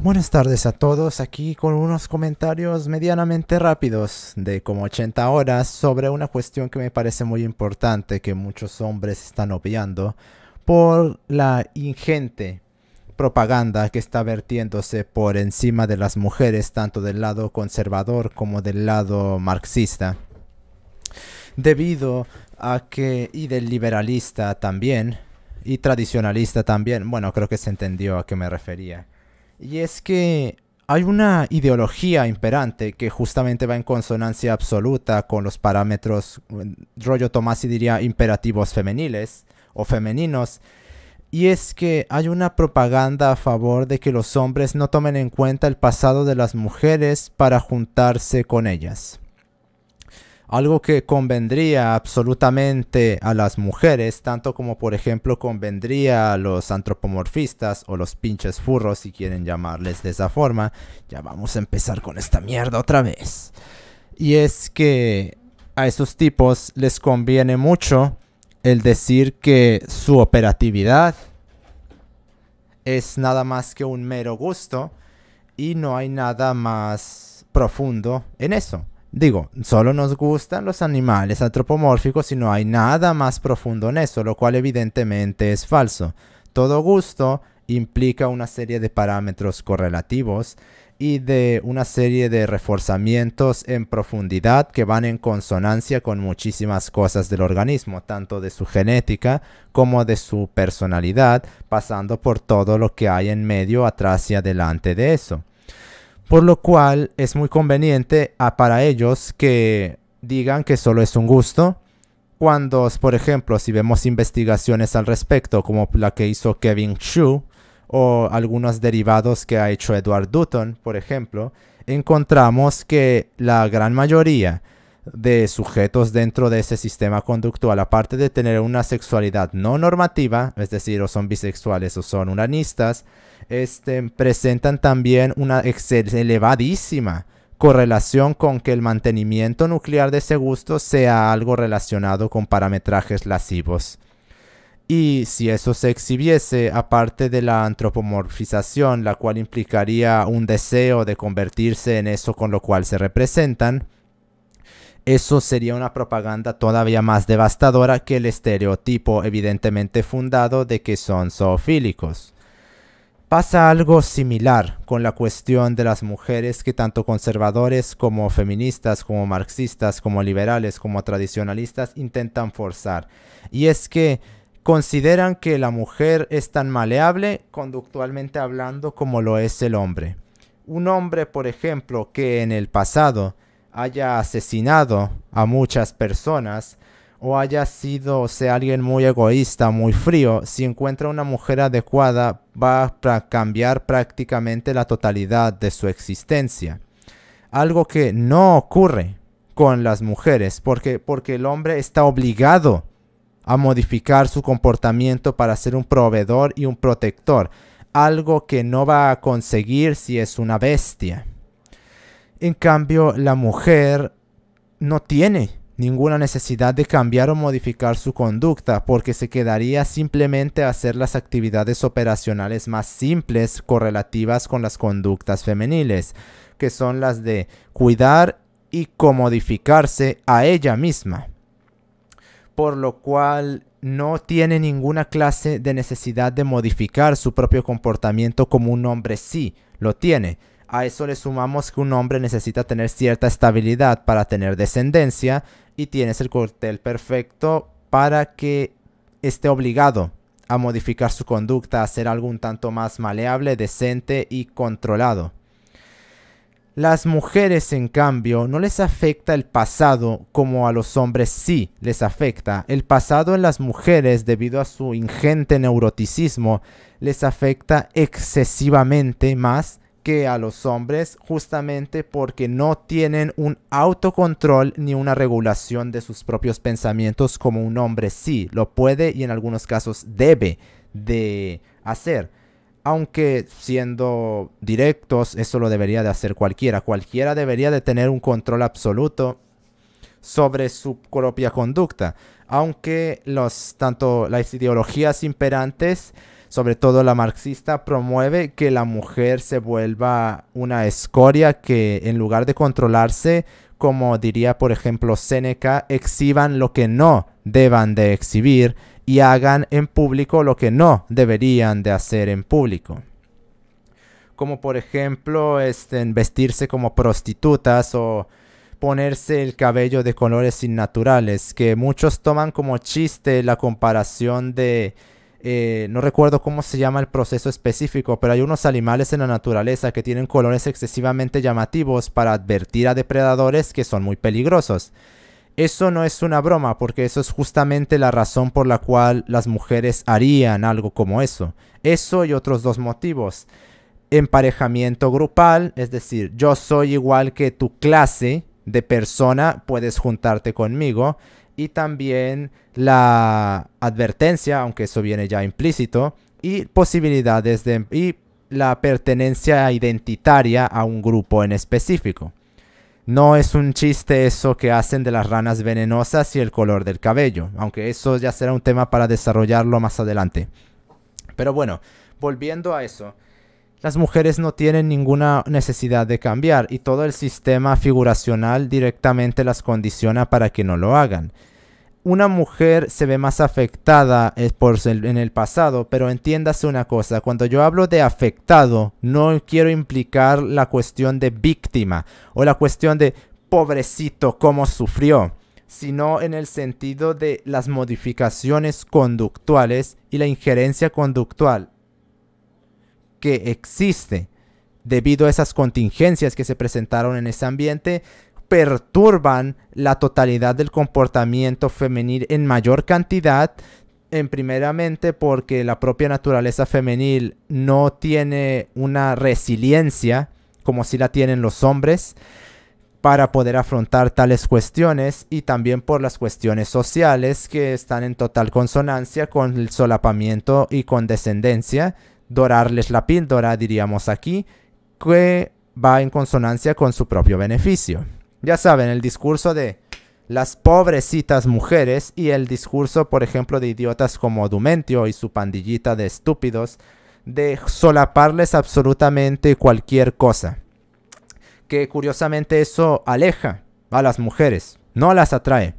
Buenas tardes a todos, aquí con unos comentarios medianamente rápidos de como 80 horas sobre una cuestión que me parece muy importante que muchos hombres están obviando por la ingente propaganda que está vertiéndose por encima de las mujeres tanto del lado conservador como del lado marxista debido a que y del liberalista también y tradicionalista también. Bueno, creo que se entendió a qué me refería. Y es que hay una ideología imperante que justamente va en consonancia absoluta con los parámetros, rollo Tomasi diría, imperativos femeniles o femeninos. Y es que hay una propaganda a favor de que los hombres no tomen en cuenta el pasado de las mujeres para juntarse con ellas. Algo que convendría absolutamente a las mujeres, tanto como por ejemplo convendría a los antropomorfistas o los pinches furros, si quieren llamarles de esa forma. Ya vamos a empezar con esta mierda otra vez. Y es que a esos tipos les conviene mucho el decir que su operatividad es nada más que un mero gusto y no hay nada más profundo en eso. Digo, solo nos gustan los animales antropomórficos y no hay nada más profundo en eso, lo cual evidentemente es falso. Todo gusto implica una serie de parámetros correlativos y de una serie de reforzamientos en profundidad que van en consonancia con muchísimas cosas del organismo, tanto de su genética como de su personalidad, pasando por todo lo que hay en medio, atrás y adelante de eso. Por lo cual es muy conveniente para ellos que digan que solo es un gusto. Cuando, por ejemplo, si vemos investigaciones al respecto, como la que hizo Kevin Xu, o algunos derivados que ha hecho Edward Dutton, por ejemplo, encontramos que la gran mayoría de sujetos dentro de ese sistema conductual, aparte de tener una sexualidad no normativa, es decir, o son bisexuales o son unanistas, presentan también una elevadísima correlación con que el mantenimiento nuclear de ese gusto sea algo relacionado con parametrajes lascivos. Y si eso se exhibiese, aparte de la antropomorfización, la cual implicaría un deseo de convertirse en eso con lo cual se representan, eso sería una propaganda todavía más devastadora que el estereotipo evidentemente fundado de que son zoofílicos. Pasa algo similar con la cuestión de las mujeres que tanto conservadores como feministas, como marxistas, como liberales, como tradicionalistas intentan forzar. Y es que consideran que la mujer es tan maleable conductualmente hablando como lo es el hombre. Un hombre, por ejemplo, que en el pasado haya asesinado a muchas personas o haya sido, o sea, alguien muy egoísta, muy frío, si encuentra una mujer adecuada va a cambiar prácticamente la totalidad de su existencia. Algo que no ocurre con las mujeres, porque el hombre está obligado a modificar su comportamiento para ser un proveedor y un protector, algo que no va a conseguir si es una bestia. En cambio, la mujer no tiene ninguna necesidad de cambiar o modificar su conducta, porque se quedaría simplemente a hacer las actividades operacionales más simples correlativas con las conductas femeniles, que son las de cuidar y comodificarse a ella misma. Por lo cual no tiene ninguna clase de necesidad de modificar su propio comportamiento como un hombre sí lo tiene. A eso le sumamos que un hombre necesita tener cierta estabilidad para tener descendencia y tienes el cóctel perfecto para que esté obligado a modificar su conducta, a hacer algo un tanto más maleable, decente y controlado. Las mujeres, en cambio, no les afecta el pasado como a los hombres sí les afecta. El pasado en las mujeres, debido a su ingente neuroticismo, les afecta excesivamente más que a los hombres, justamente porque no tienen un autocontrol ni una regulación de sus propios pensamientos como un hombre sí lo puede y en algunos casos debe de hacer. Aunque siendo directos, eso lo debería de hacer cualquiera. Cualquiera debería de tener un control absoluto sobre su propia conducta. Aunque tanto las ideologías imperantes sobre todo la marxista, promueve que la mujer se vuelva una escoria que en lugar de controlarse, como diría por ejemplo Séneca, exhiban lo que no deban de exhibir y hagan en público lo que no deberían de hacer en público. Como por ejemplo vestirse como prostitutas o ponerse el cabello de colores innaturales, que muchos toman como chiste la comparación de, no recuerdo cómo se llama el proceso específico, pero hay unos animales en la naturaleza que tienen colores excesivamente llamativos para advertir a depredadores que son muy peligrosos. Eso no es una broma, porque eso es justamente la razón por la cual las mujeres harían algo como eso. Eso y otros dos motivos. Emparejamiento grupal, es decir, yo soy igual que tu clase de persona, puedes juntarte conmigo. Y también la advertencia, aunque eso viene ya implícito, y posibilidades y la pertenencia identitaria a un grupo en específico. No es un chiste eso que hacen de las ranas venenosas y el color del cabello, aunque eso ya será un tema para desarrollarlo más adelante. Pero bueno, volviendo a eso, las mujeres no tienen ninguna necesidad de cambiar y todo el sistema figuracional directamente las condiciona para que no lo hagan. Una mujer se ve más afectada en el pasado, pero entiéndase una cosa, cuando yo hablo de afectado, no quiero implicar la cuestión de víctima o la cuestión de pobrecito, cómo sufrió, sino en el sentido de las modificaciones conductuales y la injerencia conductual que existe debido a esas contingencias que se presentaron en ese ambiente, perturban la totalidad del comportamiento femenil en mayor cantidad, primeramente porque la propia naturaleza femenil no tiene una resiliencia como si la tienen los hombres para poder afrontar tales cuestiones, y también por las cuestiones sociales que están en total consonancia con el solapamiento y condescendencia, dorarles la píldora, diríamos aquí, que va en consonancia con su propio beneficio. Ya saben, el discurso de las pobrecitas mujeres y el discurso, por ejemplo, de idiotas como Dumentio y su pandillita de estúpidos, de solaparles absolutamente cualquier cosa. Que curiosamente eso aleja a las mujeres, no las atrae.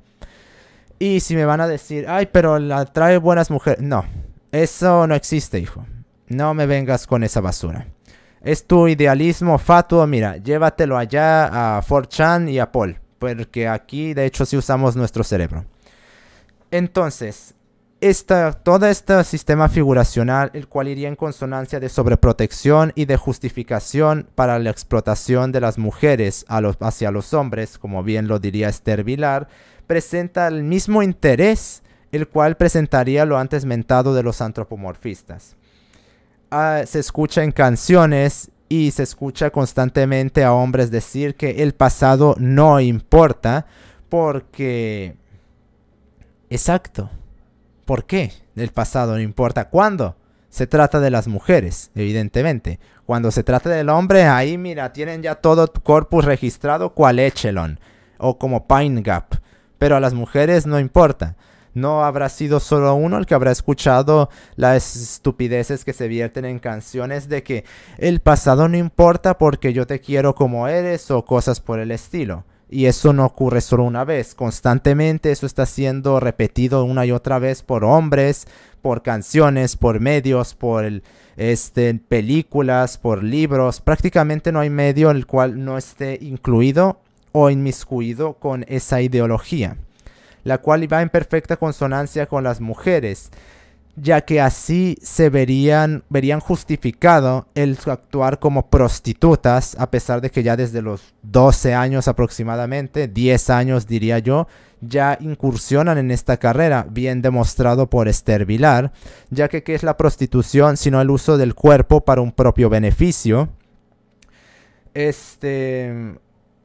Y si me van a decir, ay, pero atrae buenas mujeres. No, eso no existe, hijo. No me vengas con esa basura. Es tu idealismo fatuo, mira, llévatelo allá a 4chan y a Paul, porque aquí de hecho sí usamos nuestro cerebro. Entonces, todo este sistema figuracional, el cual iría en consonancia de sobreprotección y de justificación para la explotación de las mujeres hacia los hombres, como bien lo diría Esther Vilar, presenta el mismo interés el cual presentaría lo antes mentado de los antropomorfistas. Se escucha en canciones y se escucha constantemente a hombres decir que el pasado no importa porque... Exacto. ¿Por qué el pasado no importa? ¿Cuándo? Se trata de las mujeres, evidentemente. Cuando se trata del hombre, ahí mira, tienen ya todo tu corpus registrado cual Echelon o como Pine Gap. Pero a las mujeres no importa. No habrá sido solo uno el que habrá escuchado las estupideces que se vierten en canciones de que el pasado no importa porque yo te quiero como eres o cosas por el estilo. Y eso no ocurre solo una vez. Constantemente eso está siendo repetido una y otra vez por hombres, por canciones, por medios, por películas, por libros. Prácticamente no hay medio en el cual no esté incluido o inmiscuido con esa ideología, la cual va en perfecta consonancia con las mujeres, ya que así se verían justificado el actuar como prostitutas, a pesar de que ya desde los 12 años aproximadamente, 10 años diría yo, ya incursionan en esta carrera, bien demostrado por Esther Vilar, ya que ¿qué es la prostitución sino el uso del cuerpo para un propio beneficio?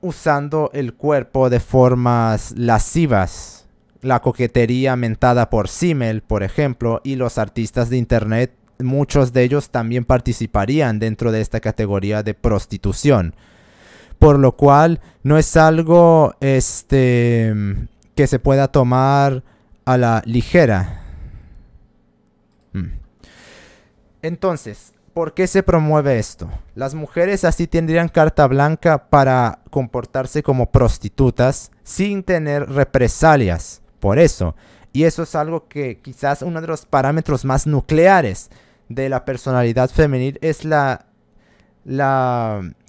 Usando el cuerpo de formas lascivas. La coquetería mentada por Simmel, por ejemplo, y los artistas de internet, muchos de ellos también participarían dentro de esta categoría de prostitución. Por lo cual no es algo que se pueda tomar a la ligera. Entonces, ¿por qué se promueve esto? Las mujeres así tendrían carta blanca para comportarse como prostitutas sin tener represalias por eso. Y eso es algo que quizás uno de los parámetros más nucleares de la personalidad femenil es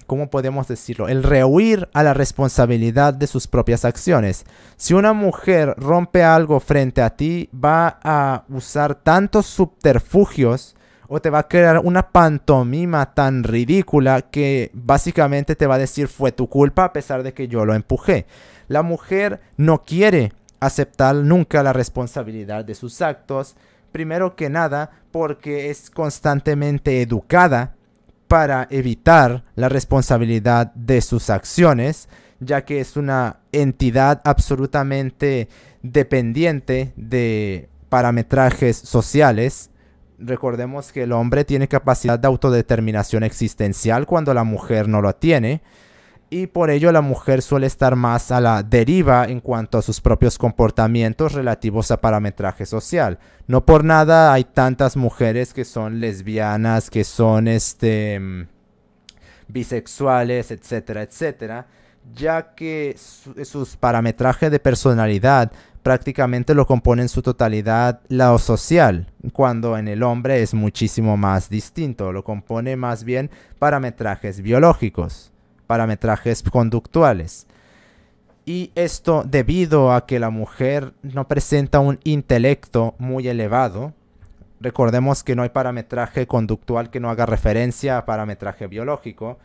¿cómo podemos decirlo? El rehuir a la responsabilidad de sus propias acciones. Si una mujer rompe algo frente a ti, va a usar tantos subterfugios o te va a crear una pantomima tan ridícula que básicamente te va a decir fue tu culpa a pesar de que yo lo empujé. La mujer no quiere aceptar nunca la responsabilidad de sus actos, primero que nada porque es constantemente educada para evitar la responsabilidad de sus acciones, ya que es una entidad absolutamente dependiente de parametrajes sociales. Recordemos que el hombre tiene capacidad de autodeterminación existencial cuando la mujer no lo tiene. Y por ello la mujer suele estar más a la deriva en cuanto a sus propios comportamientos relativos a parametraje social. No por nada hay tantas mujeres que son lesbianas, que son bisexuales, etcétera, etcétera, ya que sus parametrajes de personalidad prácticamente lo compone en su totalidad lo social, cuando en el hombre es muchísimo más distinto, lo compone más bien parametrajes biológicos, parametrajes conductuales. Y esto debido a que la mujer no presenta un intelecto muy elevado. Recordemos que no hay parametraje conductual que no haga referencia a parametraje biológico.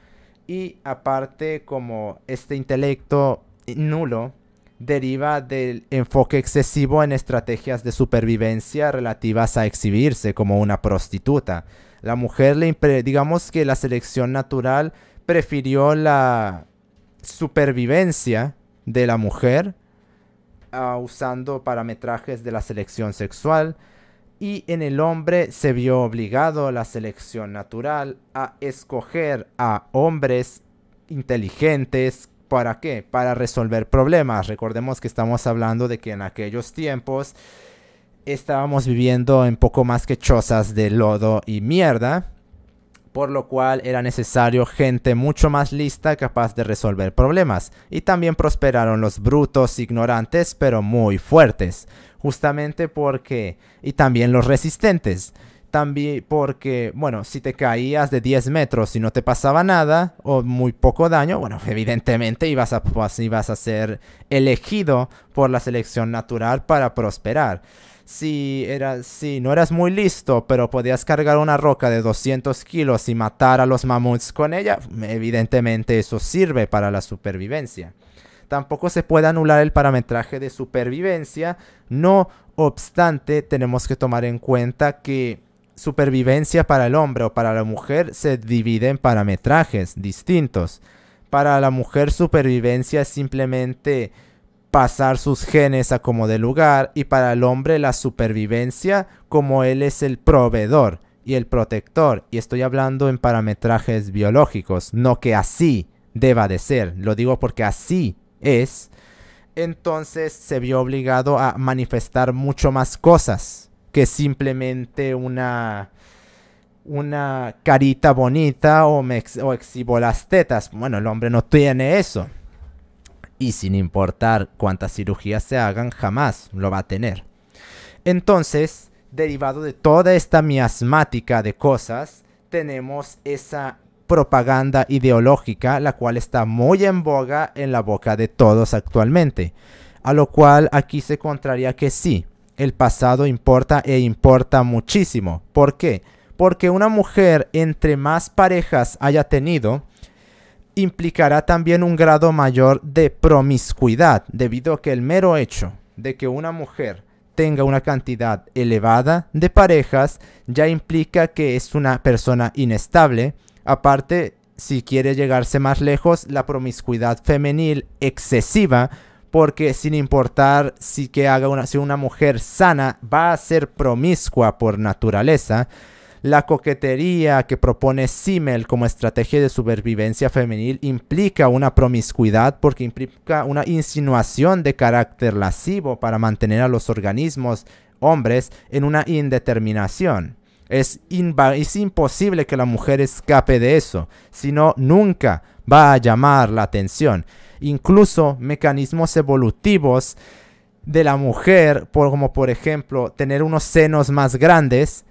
Y aparte, como este intelecto nulo deriva del enfoque excesivo en estrategias de supervivencia relativas a exhibirse como una prostituta. La mujer, digamos que la selección natural prefirió la supervivencia de la mujer usando parametrajes de la selección sexual, y en el hombre se vio obligado la selección natural a escoger a hombres inteligentes. ¿Para qué? Para resolver problemas. Recordemos que estamos hablando de que en aquellos tiempos estábamos viviendo en poco más que chozas de lodo y mierda, por lo cual era necesario gente mucho más lista capaz de resolver problemas. Y también prosperaron los brutos, ignorantes, pero muy fuertes. Justamente porque... Y también los resistentes. También porque, bueno, si te caías de 10 metros y no te pasaba nada, o muy poco daño, bueno, evidentemente ibas a ser elegido por la selección natural para prosperar. Si no eras muy listo, pero podías cargar una roca de 200 kilos y matar a los mamuts con ella, evidentemente eso sirve para la supervivencia. Tampoco se puede anular el parametraje de supervivencia. No obstante, tenemos que tomar en cuenta que supervivencia para el hombre o para la mujer se divide en parametrajes distintos. Para la mujer, supervivencia es simplemente pasar sus genes a como de lugar, y para el hombre la supervivencia como él es el proveedor y el protector, y estoy hablando en parametrajes biológicos, no que así deba de ser, lo digo porque así es. Entonces se vio obligado a manifestar mucho más cosas que simplemente una carita bonita o exhibo las tetas. Bueno, el hombre no tiene eso. Y sin importar cuántas cirugías se hagan, jamás lo va a tener. Entonces, derivado de toda esta miasmática de cosas, tenemos esa propaganda ideológica, la cual está muy en boga en la boca de todos actualmente. A lo cual aquí se contraría que sí, el pasado importa e importa muchísimo. ¿Por qué? Porque una mujer, entre más parejas haya tenido, implicará también un grado mayor de promiscuidad, debido a que el mero hecho de que una mujer tenga una cantidad elevada de parejas ya implica que es una persona inestable. Aparte, si quiere llegarse más lejos, la promiscuidad femenil excesiva, porque sin importar si una mujer sana va a ser promiscua por naturaleza, la coquetería que propone Simmel como estrategia de supervivencia femenil implica una promiscuidad, porque implica una insinuación de carácter lascivo para mantener a los organismos hombres en una indeterminación. Es imposible que la mujer escape de eso, sino nunca va a llamar la atención. Incluso mecanismos evolutivos de la mujer, como por ejemplo tener unos senos más grandes,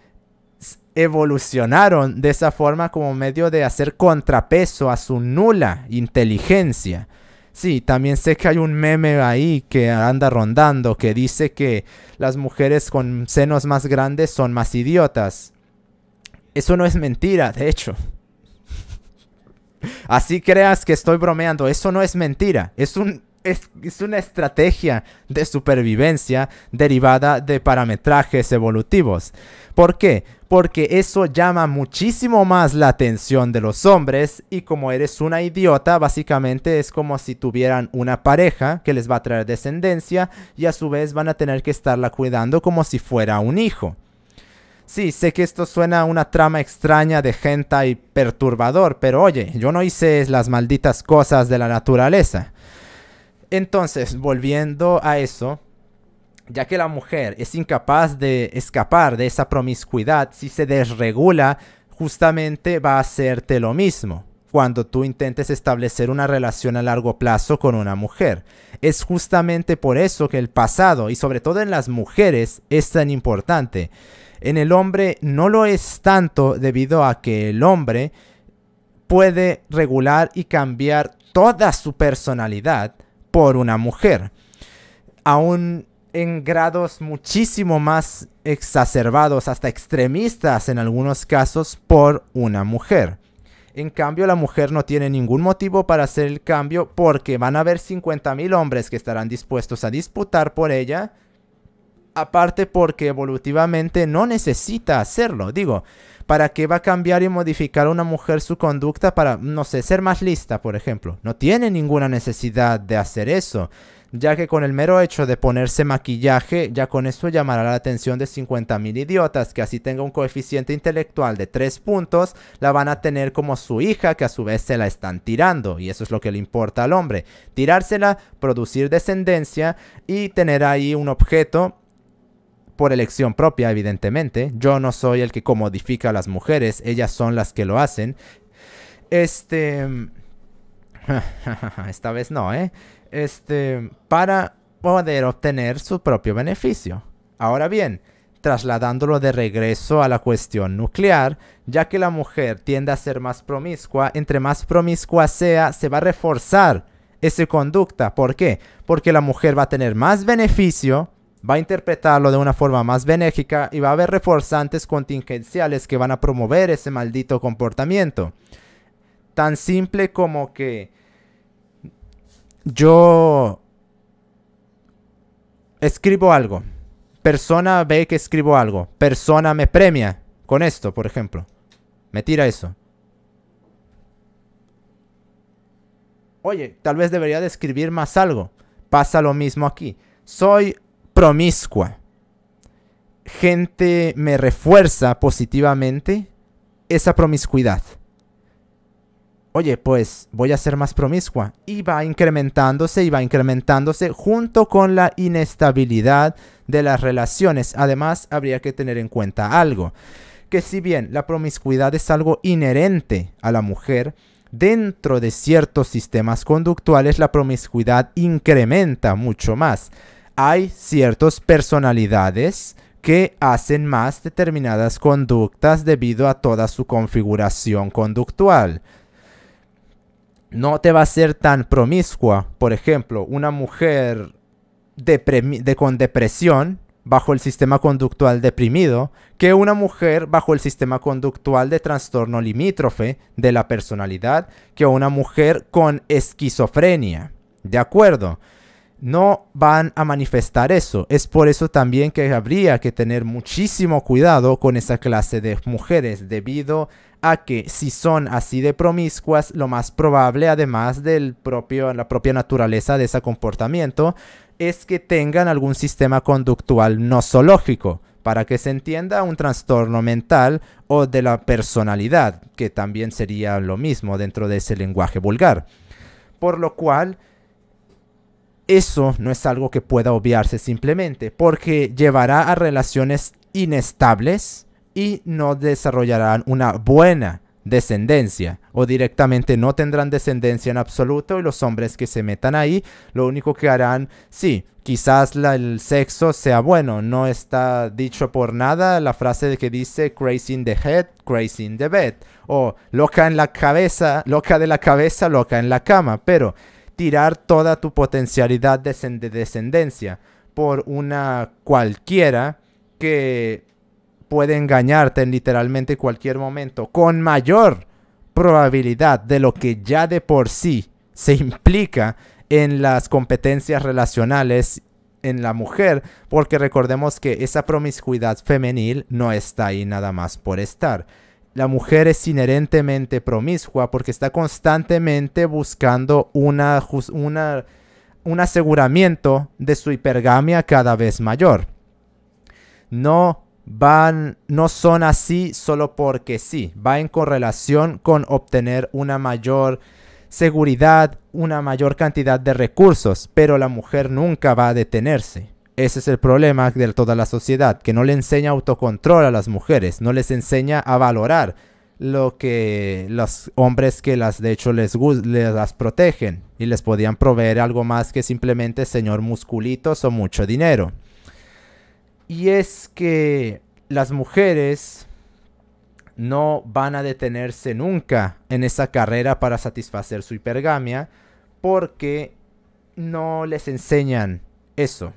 evolucionaron de esa forma como medio de hacer contrapeso a su nula inteligencia. Sí, también sé que hay un meme ahí que anda rondando que dice que las mujeres con senos más grandes son más idiotas. Eso no es mentira, de hecho. Así creas que estoy bromeando, eso no es mentira. Es una estrategia de supervivencia derivada de parametrajes evolutivos. ¿Por qué? Porque eso llama muchísimo más la atención de los hombres y como eres una idiota, básicamente es como si tuvieran una pareja que les va a traer descendencia y a su vez van a tener que estarla cuidando como si fuera un hijo. Sí, sé que esto suena a una trama extraña de hentai perturbador, pero oye, yo no hice las malditas cosas de la naturaleza. Entonces, volviendo a eso, ya que la mujer es incapaz de escapar de esa promiscuidad, si se desregula, justamente va a hacerte lo mismo cuando tú intentes establecer una relación a largo plazo con una mujer. Es justamente por eso que el pasado, y sobre todo en las mujeres, es tan importante. En el hombre no lo es tanto debido a que el hombre puede regular y cambiar toda su personalidad por una mujer, aún en grados muchísimo más exacerbados, hasta extremistas en algunos casos, por una mujer. En cambio, la mujer no tiene ningún motivo para hacer el cambio porque van a haber 50,000 hombres que estarán dispuestos a disputar por ella. Aparte porque evolutivamente no necesita hacerlo. Digo, ¿para qué va a cambiar y modificar una mujer su conducta para, no sé, ser más lista, por ejemplo? No tiene ninguna necesidad de hacer eso, ya que con el mero hecho de ponerse maquillaje, ya con eso llamará la atención de 50,000 idiotas, que así tenga un coeficiente intelectual de 3 puntos, la van a tener como su hija, que a su vez se la están tirando, y eso es lo que le importa al hombre. Tirársela, producir descendencia y tener ahí un objeto por elección propia, evidentemente. Yo no soy el que comodifica a las mujeres, ellas son las que lo hacen. Esta vez no, para poder obtener su propio beneficio. Ahora bien, trasladándolo de regreso a la cuestión nuclear, ya que la mujer tiende a ser más promiscua, entre más promiscua sea, se va a reforzar esa conducta. ¿Por qué? Porque la mujer va a tener más beneficio, va a interpretarlo de una forma más benéfica y va a haber reforzantes contingenciales que van a promover ese maldito comportamiento. Tan simple como que yo escribo algo, persona ve que escribo algo, persona me premia con esto, por ejemplo, me tira eso. Oye, tal vez debería de escribir más algo. Pasa lo mismo aquí. Soy promiscua. Gente me refuerza positivamente esa promiscuidad. Oye, pues voy a ser más promiscua. Y va incrementándose junto con la inestabilidad de las relaciones. Además, habría que tener en cuenta algo. Que si bien la promiscuidad es algo inherente a la mujer, dentro de ciertos sistemas conductuales la promiscuidad incrementa mucho más. Hay ciertas personalidades que hacen más determinadas conductas debido a toda su configuración conductual. No te va a ser tan promiscua, por ejemplo, una mujer con depresión bajo el sistema conductual deprimido, que una mujer bajo el sistema conductual de trastorno limítrofe de la personalidad, que una mujer con esquizofrenia. ¿De acuerdo? No van a manifestar eso. Es por eso también que habría que tener muchísimo cuidado con esa clase de mujeres, debido a que si son así de promiscuas, lo más probable, además de la propia naturaleza de ese comportamiento, es que tengan algún sistema conductual nosológico, para que se entienda un trastorno mental o de la personalidad, que también sería lo mismo dentro de ese lenguaje vulgar. Por lo cual, eso no es algo que pueda obviarse simplemente, porque llevará a relaciones inestables y no desarrollarán una buena descendencia, o directamente no tendrán descendencia en absoluto, y los hombres que se metan ahí lo único que harán, sí, quizás el sexo sea bueno. No está dicho por nada la frase de que dice crazy in the head, crazy in the bed, o loca en la cabeza, loca de la cabeza, loca en la cama. Pero tirar toda tu potencialidad de descendencia por una cualquiera que puede engañarte en literalmente cualquier momento, con mayor probabilidad de lo que ya de por sí se implica en las competencias relacionales en la mujer, porque recordemos que esa promiscuidad femenil no está ahí nada más por estar. La mujer es inherentemente promiscua porque está constantemente buscando un aseguramiento de su hipergamia cada vez mayor. No son así solo porque sí, va en correlación con obtener una mayor seguridad, una mayor cantidad de recursos, pero la mujer nunca va a detenerse. Ese es el problema de toda la sociedad, que no le enseña autocontrol a las mujeres, no les enseña a valorar lo que los hombres que de hecho les las protegen y les podían proveer algo más que simplemente señor musculitos o mucho dinero. Y es que las mujeres no van a detenerse nunca en esa carrera para satisfacer su hipergamia porque no les enseñan eso.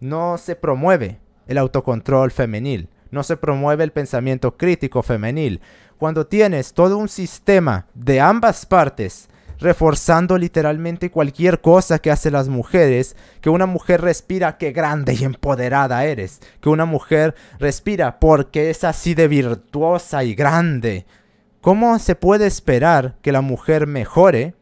No se promueve el autocontrol femenil, no se promueve el pensamiento crítico femenil. Cuando tienes todo un sistema de ambas partes reforzando literalmente cualquier cosa que hacen las mujeres, que una mujer respira qué grande y empoderada eres, que una mujer respira porque es así de virtuosa y grande. ¿Cómo se puede esperar que la mujer mejore?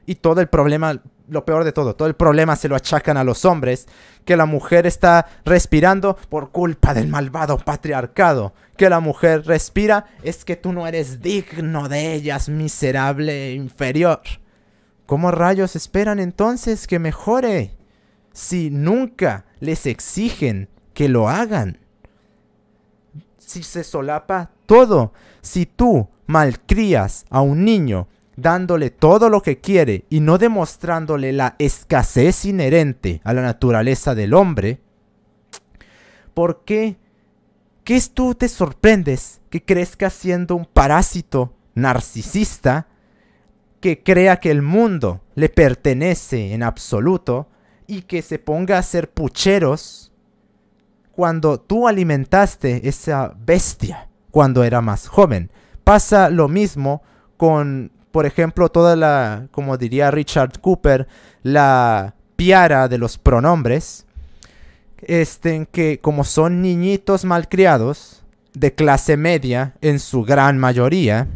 Y todo el problema, lo peor de todo el problema se lo achacan a los hombres, que la mujer está respirando por culpa del malvado patriarcado, que la mujer respira es que tú no eres digno de ellas, miserable e inferior. ¿Cómo rayos esperan entonces que mejore si nunca les exigen que lo hagan? Si se solapa todo, si tú malcrías a un niño dándole todo lo que quiere y no demostrándole la escasez inherente a la naturaleza del hombre, ¿por qué? ¿Qué tú te sorprendes que crezca siendo un parásito narcisista que crea que el mundo le pertenece en absoluto y que se ponga a hacer pucheros cuando tú alimentaste esa bestia cuando era más joven? Pasa lo mismo con, por ejemplo, toda la, como diría Richard Cooper, la piara de los pronombres, que como son niñitos malcriados, de clase media en su gran mayoría,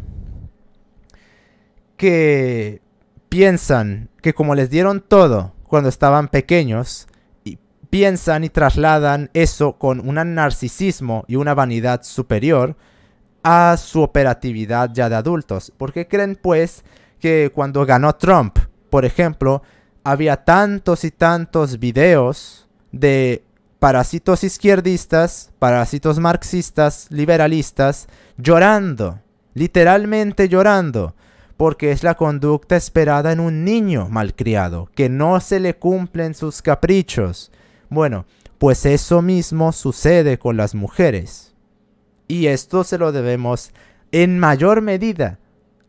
que piensan que como les dieron todo cuando estaban pequeños, y piensan y trasladan eso con un narcisismo y una vanidad superior a su operatividad ya de adultos. ¿Por qué creen pues que cuando ganó Trump, por ejemplo, había tantos y tantos videos de parásitos izquierdistas, parásitos marxistas, liberalistas, llorando, literalmente llorando, porque es la conducta esperada en un niño malcriado, que no se le cumplen sus caprichos? Bueno, pues eso mismo sucede con las mujeres. Y esto se lo debemos en mayor medida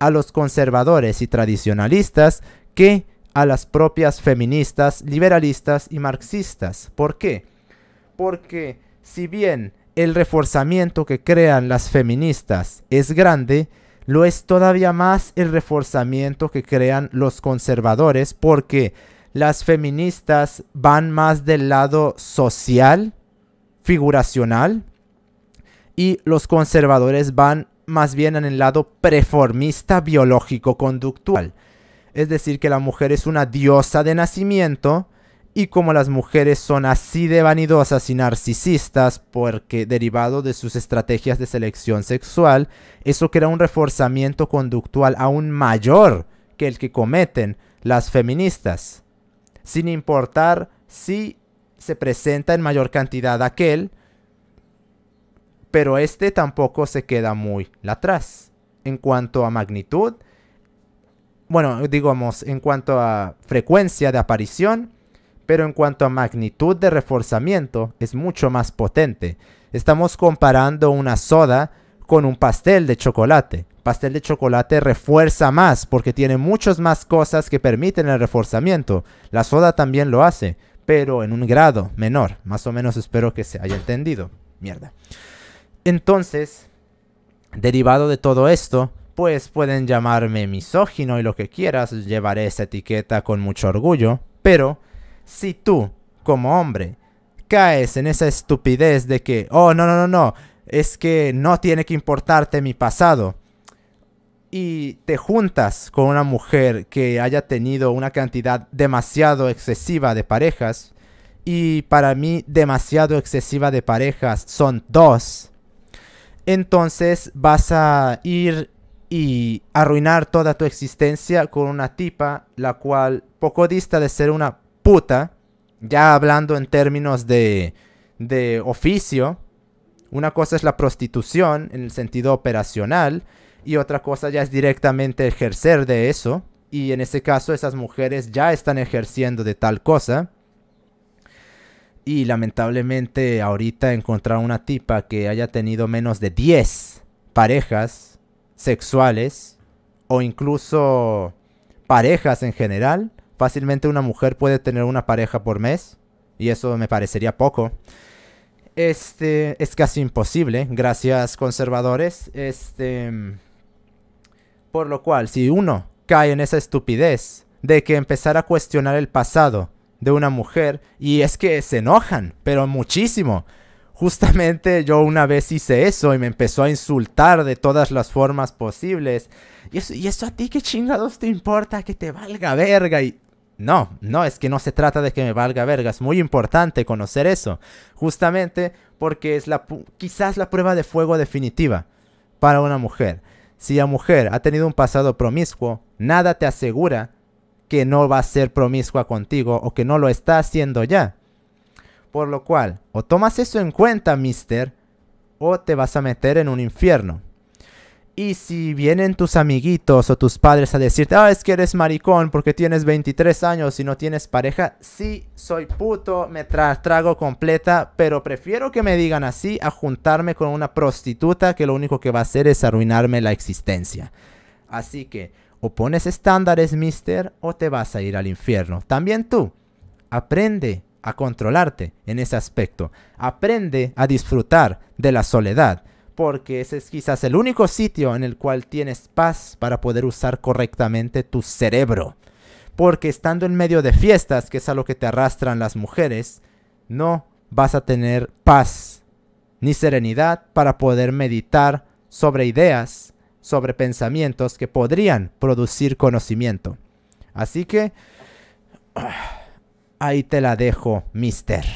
a los conservadores y tradicionalistas que a las propias feministas, liberalistas y marxistas. ¿Por qué? Porque si bien el reforzamiento que crean las feministas es grande, lo es todavía más el reforzamiento que crean los conservadores, porque las feministas van más del lado social, figuracional, y los conservadores van más bien en el lado preformista biológico-conductual. Es decir, que la mujer es una diosa de nacimiento, y como las mujeres son así de vanidosas y narcisistas porque derivado de sus estrategias de selección sexual, eso crea un reforzamiento conductual aún mayor que el que cometen las feministas, sin importar si se presenta en mayor cantidad aquel pero este tampoco se queda muy atrás. En cuanto a magnitud, bueno, digamos, en cuanto a frecuencia de aparición, pero en cuanto a magnitud de reforzamiento, es mucho más potente. Estamos comparando una soda con un pastel de chocolate. Pastel de chocolate refuerza más porque tiene muchas más cosas que permiten el reforzamiento. La soda también lo hace, pero en un grado menor. Más o menos espero que se haya entendido. Mierda. Entonces, derivado de todo esto, pues pueden llamarme misógino y lo que quieras, llevaré esa etiqueta con mucho orgullo, pero si tú, como hombre, caes en esa estupidez de que, oh, no, es que no tiene que importarte mi pasado, y te juntas con una mujer que haya tenido una cantidad demasiado excesiva de parejas, y para mí demasiado excesiva de parejas son 2, entonces vas a ir y arruinar toda tu existencia con una tipa la cual poco dista de ser una puta, ya hablando en términos de oficio. Una cosa es la prostitución en el sentido operacional y otra cosa ya es directamente ejercer de eso, y en ese caso esas mujeres ya están ejerciendo de tal cosa. Y lamentablemente ahorita encontrar una tipa que haya tenido menos de 10 parejas sexuales o incluso parejas en general, fácilmente una mujer puede tener una pareja por mes y eso me parecería poco. Es casi imposible, gracias conservadores. Por lo cual, si uno cae en esa estupidez de que empezar a cuestionar el pasado de una mujer, y es que se enojan, pero muchísimo. Justamente yo una vez hice eso y me empezó a insultar de todas las formas posibles. ¿Y eso a ti qué chingados te importa? Que te valga verga. Y no, es que no se trata de que me valga verga. Es muy importante conocer eso. Justamente porque es quizás la prueba de fuego definitiva para una mujer. Si la mujer ha tenido un pasado promiscuo, nada te asegura que no va a ser promiscua contigo o que no lo está haciendo ya. Por lo cual, o tomas eso en cuenta, mister, o te vas a meter en un infierno. Y si vienen tus amiguitos o tus padres a decirte, es que eres maricón porque tienes 23 años y no tienes pareja, sí, soy puto, me trago completa, pero prefiero que me digan así a juntarme con una prostituta que lo único que va a hacer es arruinarme la existencia. Así que, o pones estándares, mister, o te vas a ir al infierno. También tú, aprende a controlarte en ese aspecto. Aprende a disfrutar de la soledad, porque ese es quizás el único sitio en el cual tienes paz para poder usar correctamente tu cerebro. Porque estando en medio de fiestas, que es a lo que te arrastran las mujeres, no vas a tener paz ni serenidad para poder meditar sobre ideas, sobre pensamientos que podrían producir conocimiento. Así que ahí te la dejo, mister.